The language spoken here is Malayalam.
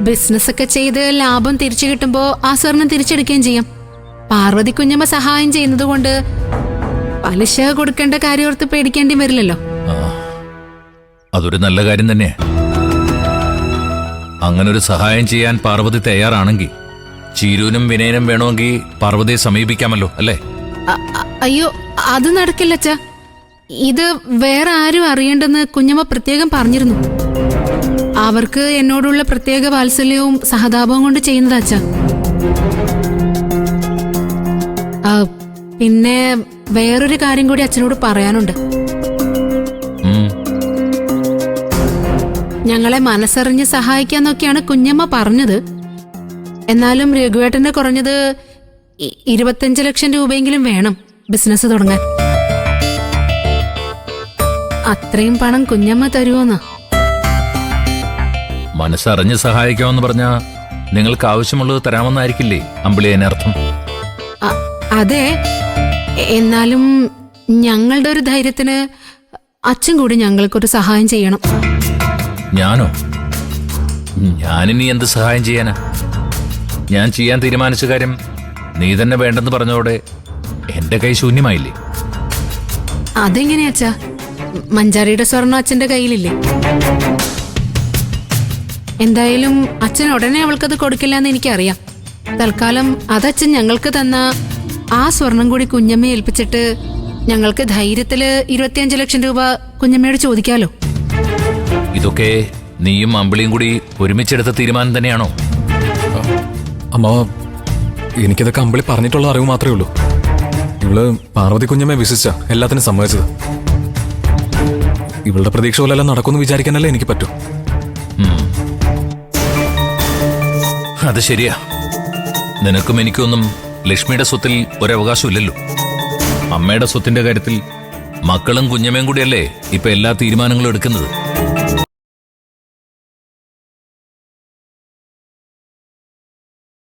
ബിസിനസ് ഒക്കെ ചെയ്ത് ലാഭം തിരിച്ചു കിട്ടുമ്പോ ആ സ്വർണം തിരിച്ചെടുക്കുകയും ചെയ്യാം. പാർവതി കുഞ്ഞമ്മ സഹായം ചെയ്യുന്നത് കൊണ്ട് പലിശ കൊടുക്കേണ്ട കാര്യോർത്ത് പേടിക്കേണ്ടി വരില്ലല്ലോ. അതൊരു നല്ല കാര്യം തന്നെ. അങ്ങനൊരു സഹായം ചെയ്യാൻ പാർവതി തയ്യാറാണെങ്കിൽ ചീരൂനും വിനയനും വേണമെങ്കിൽ പാർവതിയെ സമീപിക്കാമല്ലോ, അല്ലേ? അയ്യോ, അത് നടക്കില്ല അച്ഛാ. ഇത് വേറെ ആരും അറിയണ്ടെന്ന് കുഞ്ഞമ്മ പ്രത്യേകം പറഞ്ഞിരുന്നു. അവർക്ക് എന്നോടുള്ള പ്രത്യേക വാത്സല്യവും സഹതാപവും കൊണ്ട് ചെയ്യുന്നതാ അച്ഛാ. പിന്നെ വേറൊരു കാര്യം കൂടി അച്ഛനോട് പറയാനുണ്ട്. ഞങ്ങളെ മനസ്സറിഞ്ഞ് സഹായിക്കാന്നൊക്കെയാണ് കുഞ്ഞമ്മ പറഞ്ഞത്. എന്നാലും രഘുവേട്ടന് കുറഞ്ഞത് 25 ലക്ഷം രൂപയെങ്കിലും വേണം ബിസിനസ് തുടങ്ങാൻ. അത്രയും പണം കുഞ്ഞമ്മ തരുമോന്നാ? മനസ്സറിഞ്ഞ് സഹായിക്കാമെന്ന് പറഞ്ഞാ നിങ്ങൾക്ക് ആവശ്യമുള്ളത് തരാമെന്നായിരിക്കില്ലേ അമ്പിളി അതിനർത്ഥം? അതെ, എന്നാലും ഞങ്ങളുടെ ഒരു ധൈര്യത്തിന് അച്ഛൻ കൂടി ഞങ്ങൾക്കൊരു സഹായം ചെയ്യണം. ഞാനോ? ഞാനിനി എന്ത് സഹായം ചെയ്യാനാ? ഞാൻ ചെയ്യാൻ തീരുമാനിച്ച കാര്യം നീ തന്നെ വേണ്ടെന്ന് പറഞ്ഞതോടെ എന്റെ കൈ ശൂന്യമായില്ലേ? അതെങ്ങനെയാച്ചാ? മഞ്ചാരിയുടെ സ്വർണ്ണം അച്ഛന്റെ കയ്യിലില്ലേ? എന്തായാലും അച്ഛൻ ഉടനെ അവൾക്കത് കൊടുക്കില്ല എന്ന് എനിക്കറിയാം. തൽക്കാലം അതച്ഛൻ ഞങ്ങൾക്ക് തന്ന ആ സ്വർണം കൂടി കുഞ്ഞമ്മയെ ഏൽപ്പിച്ചിട്ട് ഞങ്ങൾക്ക് ധൈര്യത്തില് 25 ലക്ഷം രൂപ കുഞ്ഞമ്മയോട് ചോദിക്കാലോ. ഇതൊക്കെ നീയും അമ്പിളിയും കൂടി ഒരുമിച്ചെടുത്ത തീരുമാനം തന്നെയാണോ? അമ്മാവ, എനിക്കിതൊക്കെ അമ്പിളി പറഞ്ഞിട്ടുള്ള അറിവ് മാത്രമേ ഉള്ളൂ. ഇവള് പാർവതി കുഞ്ഞമ്മയെ വിശ്വസിച്ച എല്ലാത്തിനും സമ്മതിച്ചത്. ഇവളുടെ പ്രതീക്ഷ പോലെല്ലാം നടക്കുമെന്ന് വിചാരിക്കാനല്ലേ എനിക്ക് പറ്റൂ. അത് ശരിയാ. നിനക്കും എനിക്കൊന്നും ലക്ഷ്മിയുടെ സ്വത്തിൽ ഒരവകാശമില്ലല്ലോ. അമ്മയുടെ സ്വത്തിന്റെ കാര്യത്തിൽ മക്കളും കുഞ്ഞമ്മയും കൂടിയല്ലേ ഇപ്പൊ എല്ലാ തീരുമാനങ്ങളും എടുക്കുന്നത്.